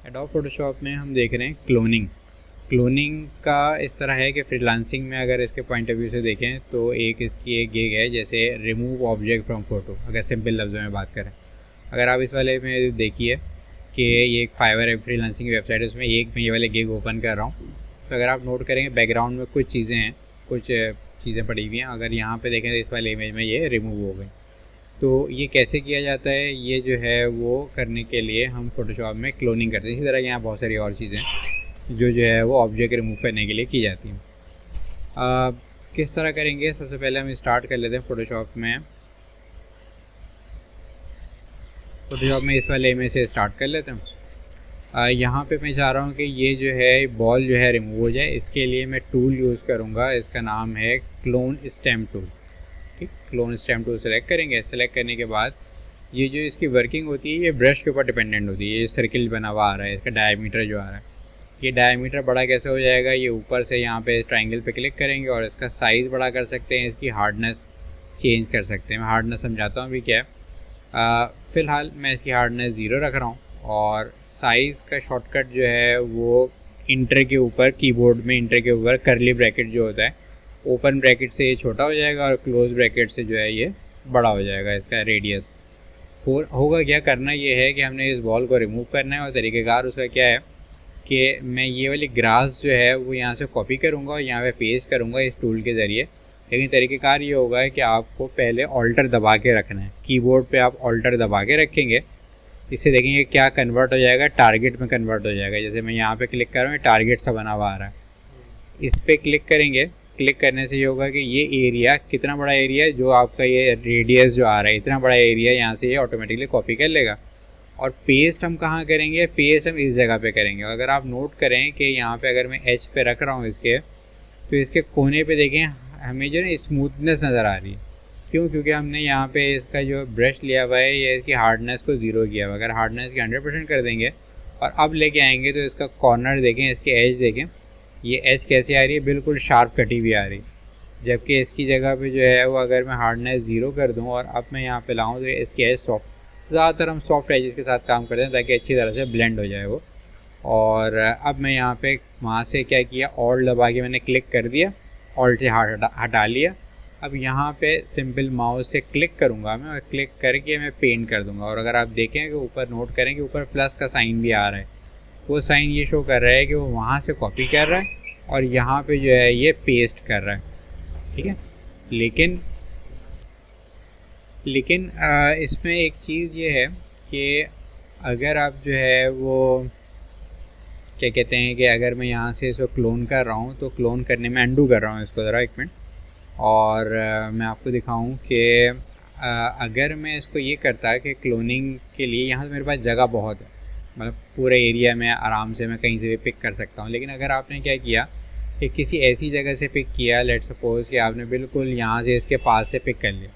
Adobe Photoshop में हम देख रहे हैं क्लोनिंग का इस तरह है कि फ्रीलांसिंग में अगर इसके पॉइंट ऑफ व्यू से देखें तो इसकी एक गिग है, जैसे रिमूव ऑब्जेक्ट फ्रॉम फोटो। अगर सिंपल लफ्ज़ों में बात करें, अगर आप इस वाले में देखिए कि ये एक फाइवर है फ्रीलांसिंग की वेबसाइट है, उसमें एक मैं ये वाले गिग ओपन कर रहा हूँ। तो अगर आप नोट करेंगे बैकग्राउंड में कुछ चीज़ें हैं, कुछ चीज़ें पड़ी हुई हैं। अगर यहाँ पे देखें तो इस वाले इमेज में ये रिमूव हो गई। तो ये कैसे किया जाता है, ये जो है वो करने के लिए हम फोटोशॉप में क्लोनिंग करते हैं। इसी तरह यहाँ बहुत सारी और चीज़ें जो है वो ऑब्जेक्ट रिमूव करने के लिए की जाती हैं। किस तरह करेंगे, सबसे पहले हम स्टार्ट कर लेते हैं फोटोशॉप में इस वाले इमेज से स्टार्ट कर लेते हैं। यहाँ पे मैं चाह रहा हूँ कि ये जो है बॉल जो है रिमूव हो जाए। इसके लिए मैं टूल यूज़ करूँगा, इसका नाम है क्लोन स्टेम टूल। ठीक, क्लोन स्टेम टूल सेलेक्ट करेंगे। सेलेक्ट करने के बाद ये जो इसकी वर्किंग होती है ये ब्रश के ऊपर डिपेंडेंट होती है। ये सर्किल बना हुआ आ रहा है, इसका डायमीटर जो आ रहा है, ये डायमीटर बड़ा कैसे हो जाएगा, ये ऊपर से यहाँ पे ट्रायंगल पे क्लिक करेंगे और इसका साइज़ बड़ा कर सकते हैं, इसकी हार्डनेस चेंज कर सकते हैं। मैं हार्डनेस समझाता हूँ अभी क्या है। फ़िलहाल मैं इसकी हार्डनेस 0 रख रहा हूँ और साइज़ का शॉर्टकट जो है वो इंटर के ऊपर, कीबोर्ड में इंटर के ऊपर करली ब्रैकेट जो होता है, ओपन ब्रैकेट से ये छोटा हो जाएगा और क्लोज ब्रैकेट से जो है ये बड़ा हो जाएगा। इसका रेडियस होगा क्या, करना ये है कि हमने इस बॉल को रिमूव करना है और तरीक़ेकार उसका क्या है कि मैं ये वाली ग्रास जो है वो यहाँ से कॉपी करूँगा और यहाँ पे पेस्ट करूँगा इस टूल के ज़रिए। लेकिन तरीक़ेकार ये होगा कि आपको पहले ऑल्टर दबा के रखना है। कीबोर्ड पे आप ऑल्टर दबा के रखेंगे, इससे देखेंगे क्या कन्वर्ट हो जाएगा, टारगेट में कन्वर्ट हो जाएगा। जैसे मैं यहाँ पे क्लिक कर रहा हूँ, टारगेट सा बना हुआ आ रहा है। इस पर क्लिक करेंगे, क्लिक करने से ये होगा कि ये एरिया कितना बड़ा एरिया है, जो आपका ये रेडियस जो आ रहा है इतना बड़ा एरिया, यहाँ से ये ऑटोमेटिकली कॉपी कर लेगा। और पेस्ट हम कहाँ करेंगे, पेस्ट हम इस जगह पे करेंगे। अगर आप नोट करें कि यहाँ पे अगर मैं एच पे रख रहा हूँ इसके, तो इसके कोने पे देखें हमें जो है स्मूथनेस नज़र आ रही है। क्यों? क्योंकि हमने यहाँ पे इसका जो ब्रश लिया हुआ है ये इसकी हार्डनेस को 0 किया हुआ है। अगर हार्डनेस की 100% कर देंगे और अब लेके आएंगे तो इसका कॉर्नर देखें, इसके एज देखें, ये एज कैसे आ रही है, बिल्कुल शार्प कटी हुई आ रही। जबकि इसकी जगह पे जो है वो अगर मैं हार्डनेस 0 कर दूँ और अब मैं यहाँ पे लाऊँ तो इसकी एज सॉफ्ट, ज़्यादातर हम सॉफ्ट एजेस के साथ काम करते हैं ताकि अच्छी तरह से ब्लेंड हो जाए वो। और अब मैं यहाँ पे वहाँ से क्या किया, ऑल्ट दबा के मैंने क्लिक कर दिया, ऑल्ट से हटा लिया। अब यहाँ पे सिंपल माउस से क्लिक करूँगा मैं और क्लिक करके मैं पेंट कर दूँगा। और अगर आप देखें कि ऊपर नोट करें कि ऊपर प्लस का साइन भी आ रहा है, वो साइन ये शो कर रहा है कि वो वहाँ से कॉपी कर रहा है और यहाँ पे जो है ये पेस्ट कर रहा है। ठीक है, लेकिन इसमें एक चीज़ ये है कि अगर आप जो है वो क्या कहते हैं कि अगर मैं यहाँ से इसको क्लोन कर रहा हूँ तो क्लोन करने में अंडू कर रहा हूँ इसको, ज़रा एक मिनट, और मैं आपको दिखाऊँ कि अगर मैं इसको ये करता कि क्लोनिंग के लिए यहाँ से मेरे पास जगह बहुत है, मतलब पूरे एरिया में आराम से मैं कहीं से भी पिक कर सकता हूँ। लेकिन अगर आपने क्या किया कि किसी ऐसी जगह से पिक किया, लेट सपोज कि आपने बिल्कुल यहाँ से इसके पास से पिक कर लिया,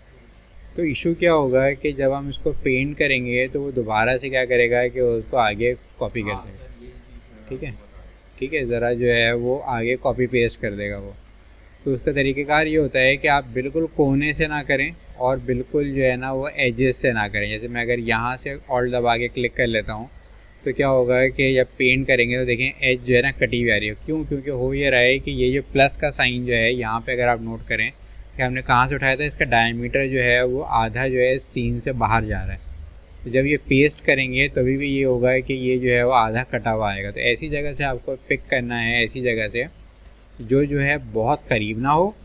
तो इशू क्या होगा कि जब हम इसको पेंट करेंगे तो वो दोबारा से क्या करेगा कि उसको आगे कॉपी कर देगा। ठीक है, ज़रा जो है वो आगे कॉपी पेस्ट कर देगा वो। तो उसका तरीक़ेकार ये होता है कि आप बिल्कुल कोने से ना करें और बिल्कुल जो है ना वो एजेस से ना करें। जैसे मैं अगर यहाँ से ऑल्ट दबा के क्लिक कर लेता हूँ तो क्या होगा कि जब पेंट करेंगे तो देखें एज जो है ना कटी हुई आ रही है। क्यों? क्योंकि हो ये रहा है कि ये जो प्लस का साइन जो है यहाँ पे अगर आप नोट करें कि हमने कहाँ से उठाया था, इसका डायमीटर जो है वो आधा जो है सीन से बाहर जा रहा है। तो जब ये पेस्ट करेंगे तभी भी ये होगा कि ये जो है वो आधा कटा हुआ आएगा। तो ऐसी जगह से आपको पिक करना है, ऐसी जगह से जो है बहुत करीब ना हो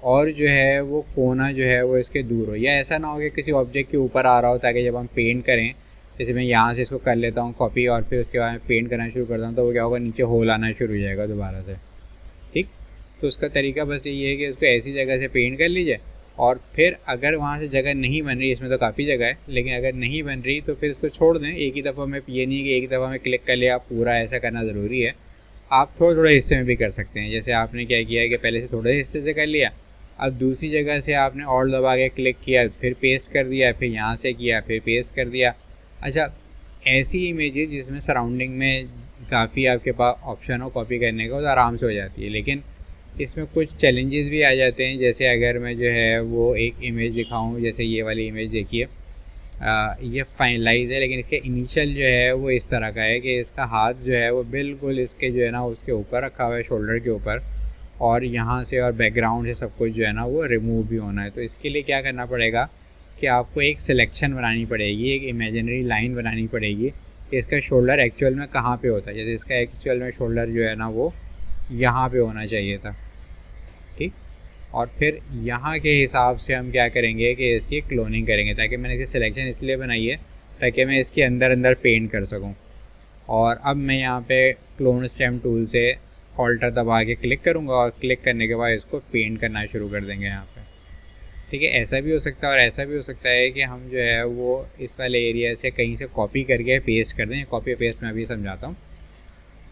और जो है वो कोना जो है वो इसके दूर हो, या ऐसा ना हो कि किसी ऑब्जेक्ट के ऊपर आ रहा हो, ताकि जब हम पेंट करें, जैसे मैं यहाँ से इसको कर लेता हूँ कॉपी और फिर उसके बाद में पेंट करना शुरू करता हूँ, तो वो क्या होगा, नीचे होल आना शुरू हो जाएगा दोबारा से। ठीक, तो उसका तरीका बस यही है कि उसको ऐसी जगह से पेंट कर लीजिए और फिर अगर वहाँ से जगह नहीं बन रही, इसमें तो काफ़ी जगह है, लेकिन अगर नहीं बन रही तो फिर इसको छोड़ दें। एक ही दफ़ा में, ये नहीं कि एक दफ़ा में क्लिक कर लिया, पूरा ऐसा करना ज़रूरी है। आप थोड़े थोड़े हिस्से में भी कर सकते हैं। जैसे आपने क्या किया है कि पहले से थोड़े हिस्से से कर लिया, अब दूसरी जगह से आपने ऑल्ट दबा के क्लिक किया, फिर पेस्ट कर दिया, फिर यहाँ से किया, फिर पेस्ट कर दिया। अच्छा, ऐसी इमेजेस जिसमें सराउंडिंग में काफ़ी आपके पास ऑप्शन हो कॉपी करने का, तो आराम से हो जाती है। लेकिन इसमें कुछ चैलेंजेस भी आ जाते हैं। जैसे अगर मैं जो है वो एक इमेज दिखाऊं, जैसे ये वाली इमेज देखिए, ये फाइनलाइज है, लेकिन इसके इनिशियल जो है वो इस तरह का है कि इसका हाथ जो है वो बिल्कुल इसके जो है ना उसके ऊपर रखा हुआ है, शोल्डर के ऊपर, और यहाँ से और बैकग्राउंड से सब कुछ जो है ना वो रिमूव भी होना है। तो इसके लिए क्या करना पड़ेगा कि आपको एक सिलेक्शन बनानी पड़ेगी, एक इमेजिनरी लाइन बनानी पड़ेगी कि इसका शोल्डर एक्चुअल में कहाँ पे होता है। जैसे इसका एक्चुअल में शोल्डर जो है ना वो यहाँ पे होना चाहिए था, ठीक। और फिर यहाँ के हिसाब से हम क्या करेंगे कि इसकी क्लोनिंग करेंगे, ताकि मैंने इसकी सिलेक्शन इसलिए बनाई है ताकि मैं इसके अंदर अंदर पेंट कर सकूँ। और अब मैं यहाँ पे क्लोन स्टेम टूल से ऑल्टर दबा के क्लिक करूँगा और क्लिक करने के बाद इसको पेंट करना शुरू कर देंगे यहाँ पे, ठीक है। ऐसा भी हो सकता है और ऐसा भी हो सकता है कि हम जो है वो इस वाले एरिया से कहीं से कॉपी करके पेस्ट कर दें। कॉपी पेस्ट मैं अभी समझाता हूँ।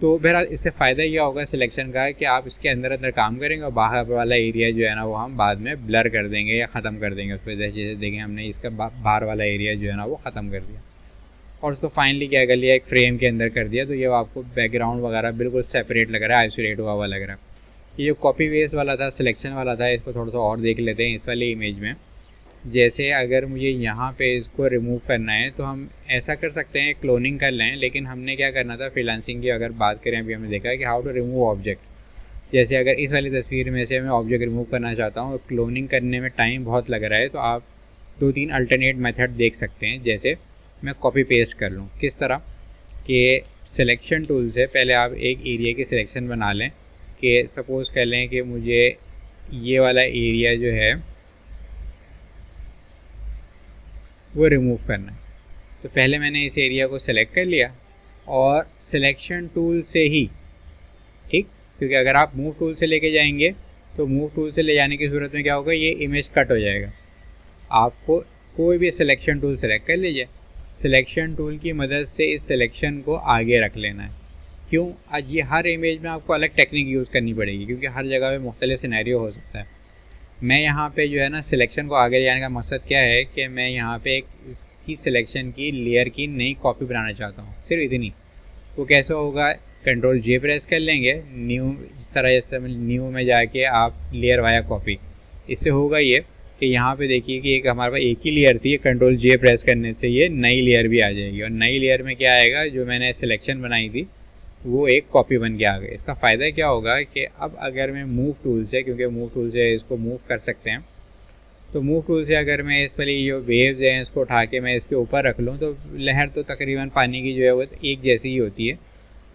तो बहरहाल इससे फ़ायदा यह होगा सिलेक्शन का कि आप इसके अंदर अंदर काम करेंगे और बाहर वाला एरिया जो है ना वो हम बाद में ब्लर कर देंगे या ख़त्म कर देंगे। उस पर जैसे देखें हमने इसका बाहर वाला एरिया जो है ना वो ख़त्म कर दिया और उसको फाइनली क्या कर लिया, एक फ्रेम के अंदर कर दिया। तो ये आपको बैकग्राउंड वगैरह बिल्कुल सेपरेट लग रहा है, आइसोलेट हुआ लग रहा है। ये जो कॉपी पेस्ट वाला था, सिलेक्शन वाला था, इसको थोड़ा सा और देख लेते हैं इस वाले इमेज में। जैसे अगर मुझे यहाँ पे इसको रिमूव करना है तो हम ऐसा कर सकते हैं, क्लोनिंग कर लें, लेकिन हमने क्या करना था फ्रीलांसिंग की अगर बात करें, अभी हमने देखा कि हाउ टू रिमूव ऑब्जेक्ट। जैसे अगर इस वाली तस्वीर में से मैं ऑब्जेक्ट रिमूव करना चाहता हूँ और क्लोनिंग करने में टाइम बहुत लग रहा है, तो आप 2-3 अल्टरनेट मेथड देख सकते हैं। जैसे मैं कॉपी पेस्ट कर लूँ, किस तरह कि सिलेक्शन टूल से पहले आप एक एरिया की सिलेक्शन बना लें कि सपोज़ कर लें कि मुझे ये वाला एरिया जो है वो रिमूव करना है। तो पहले मैंने इस एरिया को सिलेक्ट कर लिया और सिलेक्शन टूल से ही, ठीक, क्योंकि अगर आप मूव टूल से लेके जाएंगे तो मूव टूल से ले जाने की सूरत में क्या होगा, ये इमेज कट हो जाएगा। आपको कोई भी सिलेक्शन टूल सेलेक्ट कर लीजिए, सिलेक्शन टूल की मदद से इस सिलेक्शन को आगे रख लेना है। क्यों? आज ये हर इमेज में आपको अलग टेक्निक यूज़ करनी पड़ेगी क्योंकि हर जगह पे मुख्तलिफ सिनेरियो हो सकता है। मैं यहाँ पे जो है ना सिलेक्शन को आगे ले जाने का मकसद क्या है कि मैं यहाँ पे एक इसकी सिलेक्शन की लेयर की नई कॉपी बनाना चाहता हूँ, सिर्फ इतनी। वो कैसे होगा, कंट्रोल जे प्रेस कर लेंगे, न्यू, इस तरह जैसे न्यू में जाके आप लेयर वाया कॉपी, इससे होगा ये कि यहाँ पे देखिए कि एक हमारे पास एक ही लेयर थी, कंट्रोल जे प्रेस करने से ये नई लेयर भी आ जाएगी और नई लेयर में क्या आएगा, जो मैंने सिलेक्शन बनाई थी वो एक कॉपी बन के आ गई। इसका फ़ायदा क्या होगा कि अब अगर मैं मूव टूल से, क्योंकि मूव टूल से इसको मूव कर सकते हैं, तो मूव टूल से अगर मैं इस वाली जो वेव्स हैं इसको उठा के मैं इसके ऊपर रख लूँ तो लहर तो तकरीबन पानी की जो है वो एक जैसी ही होती है।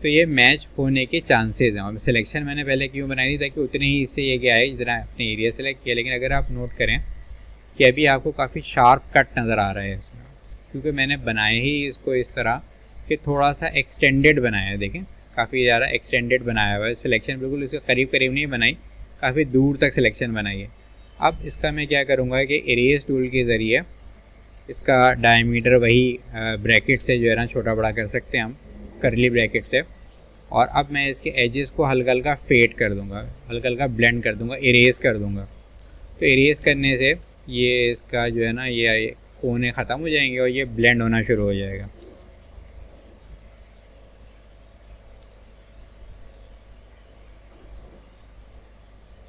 तो ये मैच होने के चांसेस हैं। और सिलेक्शन मैंने पहले क्यों बनाई थी, ताकि उतने ही इससे ये क्या है जितना अपने एरिया सेलेक्ट किया। लेकिन अगर आप नोट करें कि अभी आपको काफ़ी शार्प कट नज़र आ रहा है इसमें, क्योंकि मैंने बनाया ही इसको इस तरह कि थोड़ा सा एक्सटेंडेड बनाया है। देखें काफ़ी ज़्यादा एक्सटेंडेड बनाया हुआ है, सिलेक्शन बिल्कुल इसके करीब करीब नहीं बनाई, काफ़ी दूर तक सिलेक्शन बनाई है। अब इसका मैं क्या करूँगा कि इरेज टूल के ज़रिए इसका डायमीटर वही ब्रैकेट से जो है ना छोटा बड़ा कर सकते हैं हम, करली ब्रैकेट से। और अब मैं इसके एजेस को हल्का हल्का फेड कर दूँगा, हल्का हल्का ब्लेंड कर दूँगा, इरेज कर दूँगा। तो इरेज करने से ये इसका जो है ना ये कोने ख़त्म हो जाएंगे और ये ब्लेंड होना शुरू हो जाएगा।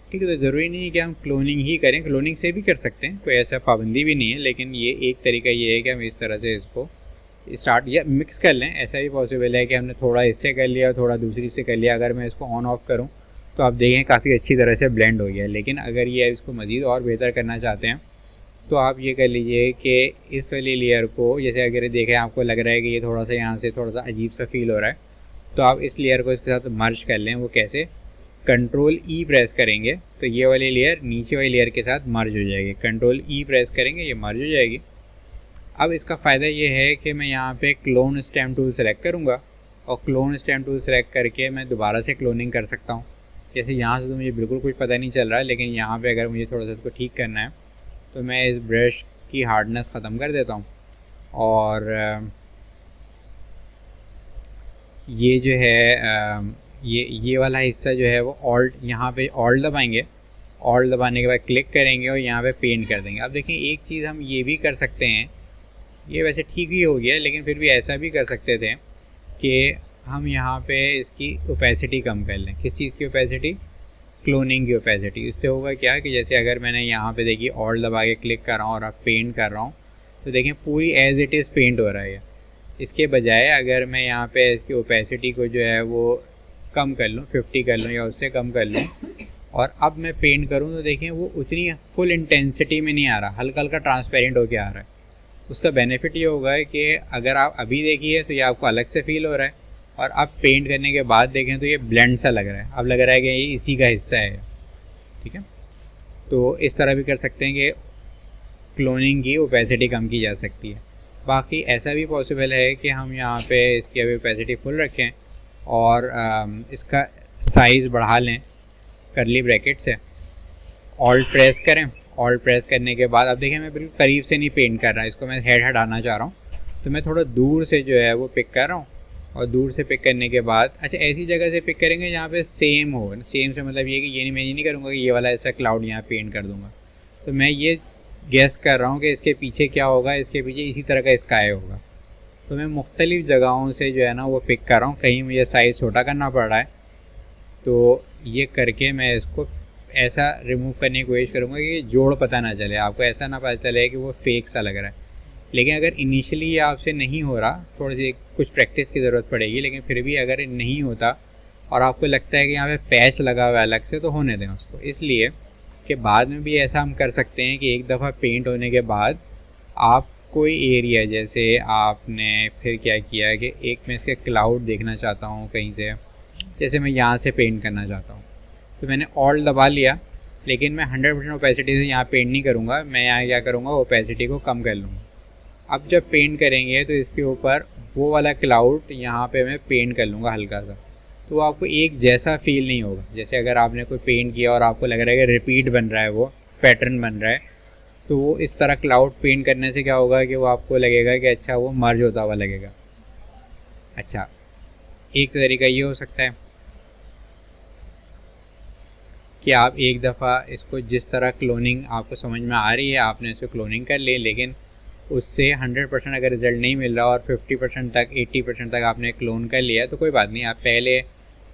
ठीक है, तो ज़रूरी नहीं है कि हम क्लोनिंग ही करें, क्लोनिंग से भी कर सकते हैं, कोई ऐसा पाबंदी भी नहीं है। लेकिन ये एक तरीका ये है कि हम इस तरह से इसको स्टार्ट या मिक्स कर लें। ऐसा भी पॉसिबल है कि हमने थोड़ा इससे कर लिया और थोड़ा दूसरी से कर लिया। अगर मैं इसको ऑन ऑफ करूं तो आप देखें काफ़ी अच्छी तरह से ब्लेंड हो गया। लेकिन अगर ये इसको मज़ीद और बेहतर करना चाहते हैं तो आप ये कर लीजिए कि इस वाली लेयर को, जैसे अगर देखें आपको लग रहा है कि ये थोड़ा सा यहाँ से थोड़ा सा अजीब सा फील हो रहा है, तो आप इस लेयर को इसके साथ मर्ज कर लें। वो कैसे, कंट्रोल ई प्रेस करेंगे तो ये वाली लेयर नीचे वाली लेयर के साथ मर्ज हो जाएगी। कंट्रोल ई प्रेस करेंगे ये मर्ज हो जाएगी। अब इसका फ़ायदा ये है कि मैं यहाँ पे क्लोन स्टेम टूल सेलेक्ट करूँगा और क्लोन स्टेम टूल सेलेक्ट करके मैं दोबारा से क्लोनिंग कर सकता हूँ। जैसे यहाँ से तो मुझे बिल्कुल कुछ पता नहीं चल रहा है, लेकिन यहाँ पे अगर मुझे थोड़ा सा इसको ठीक करना है तो मैं इस ब्रश की हार्डनेस ख़त्म कर देता हूँ और ये जो है ये वाला हिस्सा जो है वो ऑल्ट, यहाँ पे ऑल्ट दबाएंगे, ऑल्ट दबाने के बाद क्लिक करेंगे और यहाँ पे पेंट कर देंगे। अब देखें एक चीज़ हम ये भी कर सकते हैं, ये वैसे ठीक ही हो गया लेकिन फिर भी ऐसा भी कर सकते थे कि हम यहाँ पे इसकी ओपेसिटी कम कर लें। किस चीज़ की ओपेसिटी? क्लोनिंग की ओपेसिटी। इससे होगा क्या कि जैसे अगर मैंने यहाँ पे देखिए ऑल्ट दबा के क्लिक कर रहा हूँ और अब पेंट कर रहा हूँ तो देखें पूरी एज इट इज़ पेंट हो रहा है। इसके बजाय अगर मैं यहाँ पे इसकी ओपेसिटी को जो है वो कम कर लूँ, 50 कर लूँ या उससे कम कर लूँ, और अब मैं पेंट करूँ तो देखें वो उतनी फुल इंटेंसिटी में नहीं आ रहा, हल्का हल्का ट्रांसपेरेंट होके आ रहा है। उसका बेनिफिट ये होगा कि अगर आप अभी देखिए तो ये आपको अलग से फील हो रहा है, और अब पेंट करने के बाद देखें तो ये ब्लेंड सा लग रहा है, अब लग रहा है कि ये इसी का हिस्सा है। ठीक है, तो इस तरह भी कर सकते हैं कि क्लोनिंग की ओपेसिटी कम की जा सकती है। बाकी ऐसा भी पॉसिबल है कि हम यहाँ पे इसकी अभी ओपेसिटी फुल रखें और इसका साइज़ बढ़ा लें करली ब्रैकेट से, ऑल्ट प्रेस करें। ऑल्ट प्रेस करने के बाद अब देखिए मैं बिल्कुल करीब से नहीं पेंट कर रहा, इसको मैं हेड हटाना चाह रहा हूँ, तो मैं थोड़ा दूर से जो है वो पिक कर रहा हूँ। और दूर से पिक करने के बाद अच्छा ऐसी जगह से पिक करेंगे जहाँ पे सेम हो। सेम से मतलब ये कि ये नहीं, मैं ये नहीं करूँगा कि ये वाला ऐसा क्लाउड यहाँ पेंट कर दूँगा। तो मैं ये गेस कर रहा हूँ कि इसके पीछे क्या होगा, इसके पीछे इसी तरह का स्काई होगा। तो मैं मुख्तलिफ़ जगहों से जो है ना वो पिक कर रहा हूँ। कहीं मुझे साइज़ छोटा करना पड़ रहा है तो ये करके मैं इसको ऐसा रिमूव करने की कोशिश करूँगा कि जोड़ पता ना चले, आपको ऐसा ना पता चले कि वो फेक सा लग रहा है। लेकिन अगर इनिशियली ये आपसे नहीं हो रहा, थोड़ी सी कुछ प्रैक्टिस की ज़रूरत पड़ेगी, लेकिन फिर भी अगर नहीं होता और आपको लगता है कि यहाँ पे पैच लगा हुआ है अलग से, तो होने दें उसको। इसलिए कि बाद में भी ऐसा हम कर सकते हैं कि एक दफ़ा पेंट होने के बाद आप कोई एरिया, जैसे आपने फिर क्या किया कि एक मैं इसके क्लाउड देखना चाहता हूँ कहीं से, जैसे मैं यहाँ से पेंट करना चाहता हूँ, तो मैंने ऑल्ट दबा लिया, लेकिन मैं 100% ओपेसिटी से यहाँ पेंट नहीं करूँगा, मैं यहाँ क्या करूँगा ओपेसिटी को कम कर लूँगा। अब जब पेंट करेंगे तो इसके ऊपर वो वाला क्लाउड यहाँ पे मैं पेंट कर लूँगा हल्का सा, तो आपको एक जैसा फील नहीं होगा। जैसे अगर आपने कोई पेंट किया और आपको लग रहा है कि रिपीट बन रहा है, वो पैटर्न बन रहा है, तो वो इस तरह क्लाउड पेंट करने से क्या होगा कि वो आपको लगेगा कि अच्छा वो मर्ज होता हुआ लगेगा। अच्छा, एक तरीका ये हो सकता है कि आप एक दफ़ा इसको जिस तरह क्लोनिंग आपको समझ में आ रही है आपने इसको क्लोनिंग कर ली, लेकिन उससे 100% अगर रिज़ल्ट नहीं मिल रहा और 50% तक 80% तक आपने क्लोन कर लिया, तो कोई बात नहीं, आप पहले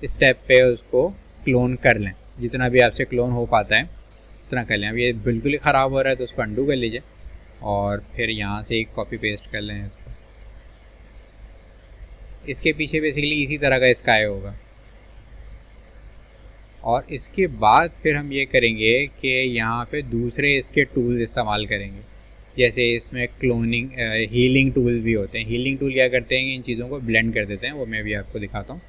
स्टेप पे उसको क्लोन कर लें, जितना भी आपसे क्लोन हो पाता है उतना कर लें। अब ये बिल्कुल ही ख़राब हो रहा है तो उसको अंडू कर लीजिए और फिर यहाँ से एक कॉपी पेस्ट कर लें इसको। इसके पीछे बेसिकली इसी तरह का स्काई होगा। और इसके बाद फिर हम ये करेंगे कि यहाँ पे दूसरे इसके टूल्स इस्तेमाल करेंगे, जैसे इसमें क्लोनिंग हीलिंग टूल भी होते हैं। हीलिंग टूल क्या करते हैं कि इन चीज़ों को ब्लेंड कर देते हैं, वो मैं भी आपको दिखाता हूँ।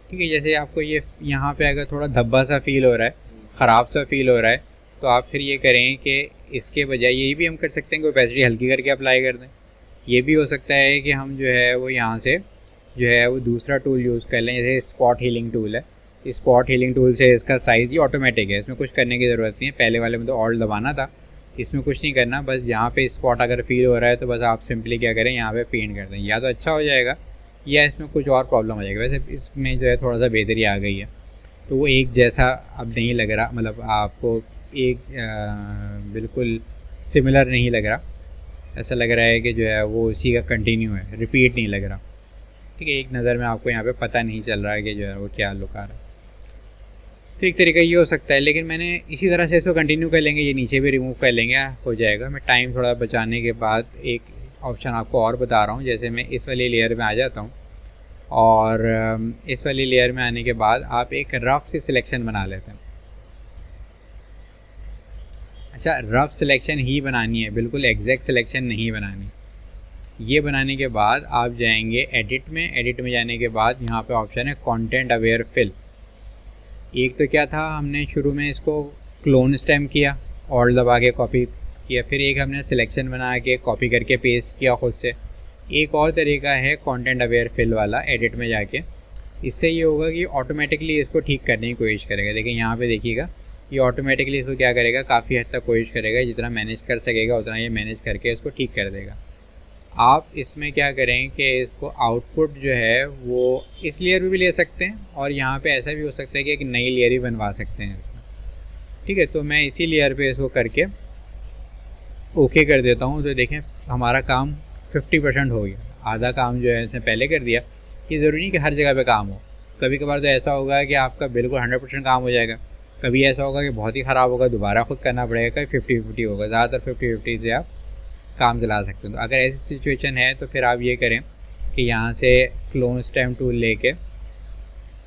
ठीक है, जैसे आपको ये यहाँ पे अगर थोड़ा धब्बा सा फील हो रहा है, ख़राब सा फील हो रहा है, तो आप फिर ये करें कि इसके बजाय ये भी हम कर सकते हैं कि ओपेसिटी हल्की करके अप्लाई कर दें। ये भी हो सकता है कि हम जो है वो यहाँ से जो है वो दूसरा टूल यूज़ कर लें, जैसे स्पॉट हीलिंग टूल है। स्पॉट हीलिंग टूल से इसका साइज़ ही ऑटोमेटिक है, इसमें कुछ करने की ज़रूरत नहीं है। पहले वाले में तो ऑल्ट दबाना था, इसमें कुछ नहीं करना, बस यहाँ पे स्पॉट अगर फील हो रहा है तो बस आप सिंपली क्या करें, यहाँ पे पेंट कर दें, या तो अच्छा हो जाएगा या इसमें कुछ और प्रॉब्लम हो जाएगा। वैसे इसमें जो है थोड़ा सा बेहतरी आ गई है, तो वो एक जैसा अब नहीं लग रहा, मतलब आपको एक बिल्कुल सिमिलर नहीं लग रहा, ऐसा लग रहा है कि जो है वो उसी का कंटिन्यू है, रिपीट नहीं लग रहा। ठीक है, एक नज़र में आपको यहाँ पे पता नहीं चल रहा है कि जो है वो क्या लुक आ रहा है। तो एक तरीका ये हो सकता है, लेकिन मैंने इसी तरह से इसको कंटिन्यू कर लेंगे, ये नीचे भी रिमूव कर लेंगे, हो जाएगा। मैं टाइम थोड़ा बचाने के बाद एक ऑप्शन आपको और बता रहा हूँ। जैसे मैं इस वाली लेयर में आ जाता हूँ और इस वाली लेयर में आने के बाद आप एक रफ़ सी सिलेक्शन बना लेते हैं। अच्छा, रफ़ सिलेक्शन ही बनानी है, बिल्कुल एग्जैक्ट सिलेक्शन नहीं बनानी। ये बनाने के बाद आप जाएंगे एडिट में जाने के बाद यहाँ पे ऑप्शन है कंटेंट अवेयर फिल। एक तो क्या था, हमने शुरू में इसको क्लोन स्टेम किया, ऑल्ट दबा के कॉपी किया, फिर एक हमने सिलेक्शन बना के कॉपी करके पेस्ट किया खुद से। एक और तरीका है कंटेंट अवेयर फिल वाला, एडिट में जाके। इससे ये होगा कि ऑटोमेटिकली इसको ठीक करने की कोशिश करेगा। देखिए यहाँ पे देखिएगा, ये ऑटोमेटिकली इसको क्या करेगा, काफ़ी हद तक कोशिश करेगा, जितना मैनेज कर सकेगा उतना ये मैनेज करके इसको ठीक कर देगा। आप इसमें क्या करें कि इसको आउटपुट जो है वो इस लेयर पे भी ले सकते हैं, और यहाँ पे ऐसा भी हो सकता है कि एक नई लेयर भी बनवा सकते हैं इसमें। ठीक है, तो मैं इसी लेयर पे इसको करके ओके कर देता हूँ। तो देखें हमारा काम 50% हो गया, आधा काम जो है इसने पहले कर दिया। ये ज़रूरी नहीं कि हर जगह पे काम हो, कभी कभार तो ऐसा होगा कि आपका बिल्कुल 100% काम हो जाएगा, कभी ऐसा होगा कि बहुत ही ख़राब होगा, दोबारा ख़ुद करना पड़ेगा, कभी 50-50 होगा। ज़्यादातर 50-50 से आप काम चला सकते हो। तो अगर ऐसी सिचुएशन है तो फिर आप ये करें कि यहाँ से क्लोन स्टैम्प टूल लेके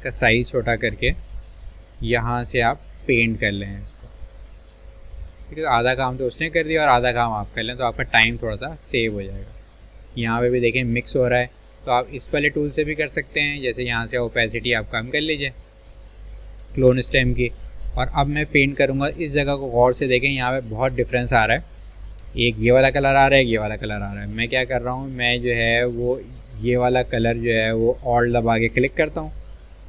का साइज़ छोटा करके यहाँ से आप पेंट कर लें इसको, ठीक है। आधा काम तो उसने कर दिया और आधा काम आप कर लें, तो आपका टाइम थोड़ा सा सेव हो जाएगा। यहाँ पे भी देखें मिक्स हो रहा है, तो आप इस वाले टूल से भी कर सकते हैं। जैसे यहाँ से ओपेसिटी आप कम कर लीजिए क्लोन स्टैम्प की, और अब मैं पेंट करूँगा। इस जगह को गौर से देखें, यहाँ पे बहुत डिफरेंस आ रहा है, एक ये वाला कलर आ रहा है, एक ये वाला कलर आ रहा है। मैं क्या कर रहा हूँ, मैं जो है वो ये वाला कलर जो है वो ऑल्ट दबा के क्लिक करता हूँ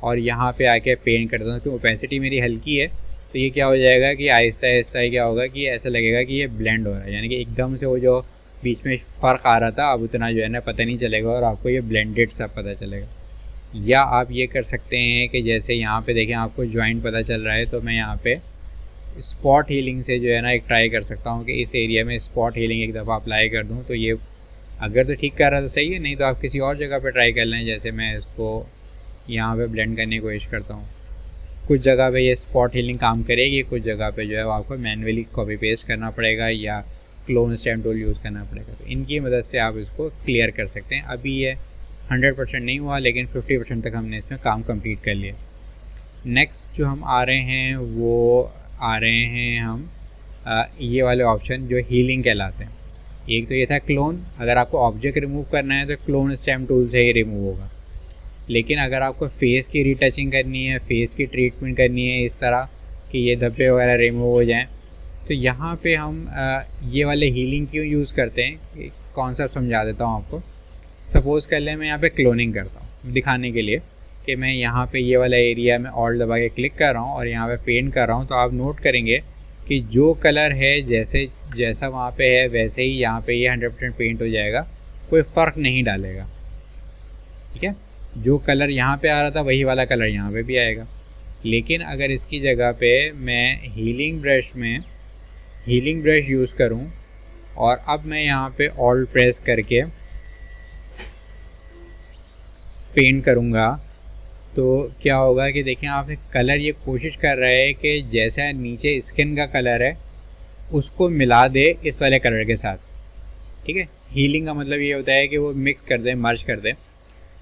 और यहाँ पे आके पेंट करता हूँ। क्योंकि ओपेसिटी मेरी हल्की है, तो ये क्या हो जाएगा कि आहिस्ता आहिस्ता क्या होगा कि ऐसा लगेगा कि ये ब्लेंड हो रहा है, यानी कि एकदम से वो जो बीच में फ़र्क आ रहा था अब उतना जो है ना पता नहीं चलेगा और आपको ये ब्लेंडेड सा पता चलेगा। या आप ये कर सकते हैं कि जैसे यहाँ पे देखें आपको जॉइंट पता चल रहा है, तो मैं यहाँ पे स्पॉट हीलिंग से जो है ना एक ट्राई कर सकता हूँ कि इस एरिया में स्पॉट हीलिंग एक दफ़ा अप्लाई कर दूँ, तो ये अगर तो ठीक कर रहा है तो सही है, नहीं तो आप किसी और जगह पे ट्राई कर लें। जैसे मैं इसको यहाँ पे ब्लेंड करने की कोशिश करता हूँ, कुछ जगह पे ये स्पॉट हीलिंग काम करेगी, कुछ जगह पे जो है वो आपको मैनुअली कॉपी पेस्ट करना पड़ेगा या क्लोन स्टैम्प टूल यूज़ करना पड़ेगा। तो इनकी मदद से आप इसको क्लियर कर सकते हैं। अभी ये 100% नहीं हुआ, लेकिन 50% तक हमने इसमें काम कंप्लीट कर लिया। नेक्स्ट जो हम आ रहे हैं वो आ रहे हैं हम ये वाले ऑप्शन जो हीलिंग कहलाते हैं। एक तो ये था क्लोन, अगर आपको ऑब्जेक्ट रिमूव करना है तो क्लोन स्टैम्प टूल से ही रिमूव होगा। लेकिन अगर आपको फेस की रीटचिंग करनी है, फेस की ट्रीटमेंट करनी है इस तरह कि ये धब्बे वगैरह रिमूव हो जाएं, तो यहाँ पे हम ये वाले हीलिंग क्यों यूज़ करते हैं, कॉन्सेप्ट समझा देता हूँ आपको। सपोज़ कर लें मैं यहाँ पे क्लोनिंग करता हूँ दिखाने के लिए कि मैं यहाँ पे ये वाला एरिया में ऑल्ट दबा के क्लिक कर रहा हूँ और यहाँ पे पेंट कर रहा हूँ, तो आप नोट करेंगे कि जो कलर है जैसा वहाँ पे है वैसे ही यहाँ पे ये 100% पेंट हो जाएगा, कोई फ़र्क नहीं डालेगा, ठीक है। जो कलर यहाँ पे आ रहा था वही वाला कलर यहाँ पे भी आएगा। लेकिन अगर इसकी जगह पे मैं हीलिंग ब्रश यूज़ करूँ और अब मैं यहाँ पे ऑल्ट प्रेस करके पेंट करूँगा, तो क्या होगा कि देखें आप कलर ये कोशिश कर रहा है कि जैसा नीचे स्किन का कलर है उसको मिला दे इस वाले कलर के साथ, ठीक है। हीलिंग का मतलब ये होता है कि वो मिक्स कर दे, मर्ज कर दे।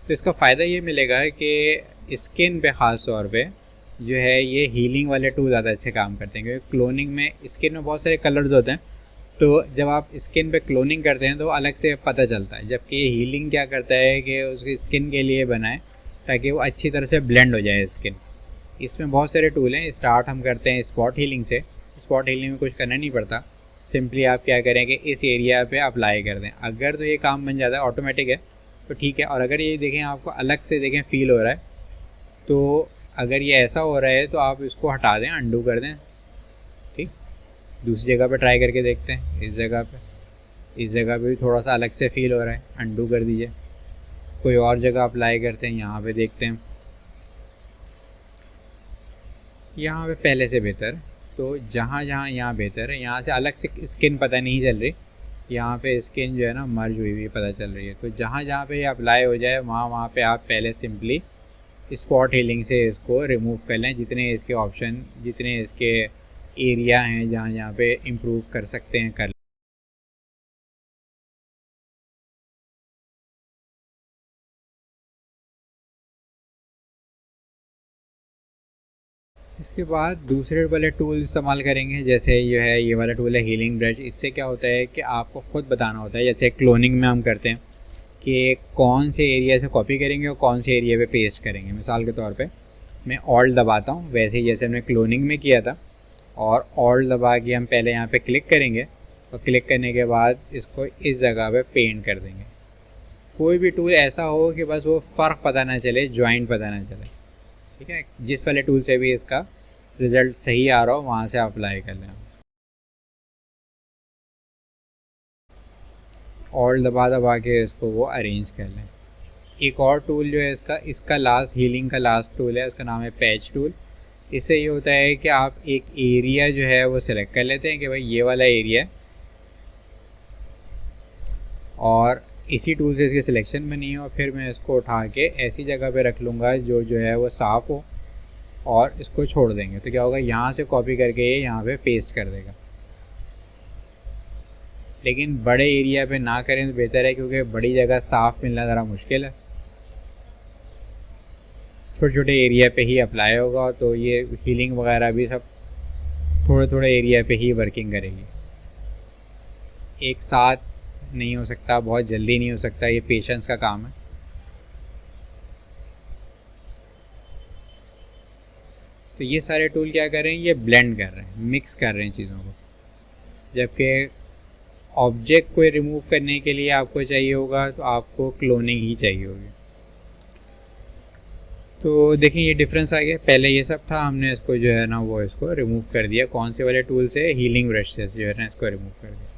तो इसका फ़ायदा ये मिलेगा कि स्किन पे ख़ास तौर पे जो है ये हीलिंग वाले टूल ज़्यादा अच्छे काम करते हैं, क्योंकि क्लोनिंग में स्किन में बहुत सारे कलर्स होते हैं, तो जब आप स्किन पे क्लोनिंग करते हैं तो अलग से पता चलता है। जबकि ये हीलिंग क्या करता है कि उसकी स्किन के लिए बनाए ताकि वो अच्छी तरह से ब्लेंड हो जाए स्किन। इसमें बहुत सारे टूल हैं। स्टार्ट हम करते हैं स्पॉट हीलिंग से। स्पॉट हीलिंग में कुछ करना नहीं पड़ता, सिंपली आप क्या करें कि इस एरिया पे अप्लाई कर दें। अगर तो ये काम बन जाता है, ऑटोमेटिक है तो ठीक है। और अगर ये देखें आपको अलग से देखें फील हो रहा है, तो अगर ये ऐसा हो रहा है तो आप इसको हटा दें, अंडू कर दें, ठीक। दूसरी जगह पे ट्राई करके देखते हैं। इस जगह पे भी थोड़ा सा अलग से फील हो रहा है, अंडू कर दीजिए। कोई और जगह अप्लाई करते हैं, यहाँ पे देखते हैं, यहाँ पे पहले से बेहतर। तो जहाँ यहाँ बेहतर है, यहाँ से अलग से स्किन पता नहीं चल रही, यहाँ पे स्किन जो है ना मर्ज हुई हुई पता चल रही है। तो जहाँ पे ये अप्लाई हो जाए वहाँ पे आप पहले सिंपली स्पॉट हीलिंग से इसको रिमूव कर लें। जितने इसके एरिया हैं जहाँ पे इम्प्रूव कर सकते हैं कर लें। इसके बाद दूसरे वाले टूल इस्तेमाल करेंगे। जैसे ये वाला टूल है हीलिंग ब्रश। इससे क्या होता है कि आपको ख़ुद बताना होता है, जैसे क्लोनिंग में हम करते हैं कि कौन से एरिया से कॉपी करेंगे और कौन से एरिया पे पेस्ट करेंगे। मिसाल के तौर पे मैं ऑल्ट दबाता हूँ, वैसे ही जैसे हमने क्लोनिंग में किया था, और ऑल्ट दबा के हम पहले यहाँ पे क्लिक करेंगे और क्लिक करने के बाद इसको इस जगह पे पेंट कर देंगे। कोई भी टूल ऐसा हो कि बस वो फ़र्क पता ना चले, जॉइंट पता ना चले, ठीक है। जिस वाले टूल से भी इसका रिज़ल्ट सही आ रहा हो वहाँ से अप्लाई कर लें। ऑल्ट दबा के इसको वो अरेंज कर लें। एक और टूल जो है इसका लास्ट हीलिंग का लास्ट टूल है, उसका नाम है पैच टूल। इससे ये होता है कि आप एक एरिया जो है वो सिलेक्ट कर लेते हैं कि भाई ये वाला एरिया है, और इसी टूल से इसकी सिलेक्शन बनी है, और फिर मैं इसको उठा के ऐसी जगह पे रख लूँगा जो है वो साफ़ हो, और इसको छोड़ देंगे तो क्या होगा, यहाँ से कॉपी करके ये यहाँ पे पेस्ट कर देगा। लेकिन बड़े एरिया पे ना करें तो बेहतर है, क्योंकि बड़ी जगह साफ़ मिलना ज़रा मुश्किल है। छोटे छोटे एरिया पे ही अप्लाई होगा, तो ये हीलिंग वगैरह भी सब थोड़े थोड़े एरिया पे ही वर्किंग करेगी। एक साथ नहीं हो सकता, बहुत जल्दी नहीं हो सकता, ये पेशेंस का काम है। तो ये सारे टूल क्या कर रहे हैं, ये ब्लेंड कर रहे हैं, मिक्स कर रहे हैं चीज़ों को। जबकि ऑब्जेक्ट को रिमूव करने के लिए आपको चाहिए होगा तो आपको क्लोनिंग ही चाहिए होगी। तो देखें ये डिफरेंस आ गया, पहले ये सब था, हमने इसको जो है ना वो इसको रिमूव कर दिया। कौन से वाले टूल से, हीलिंग ब्रश से जो है ना इसको रिमूव कर दिया।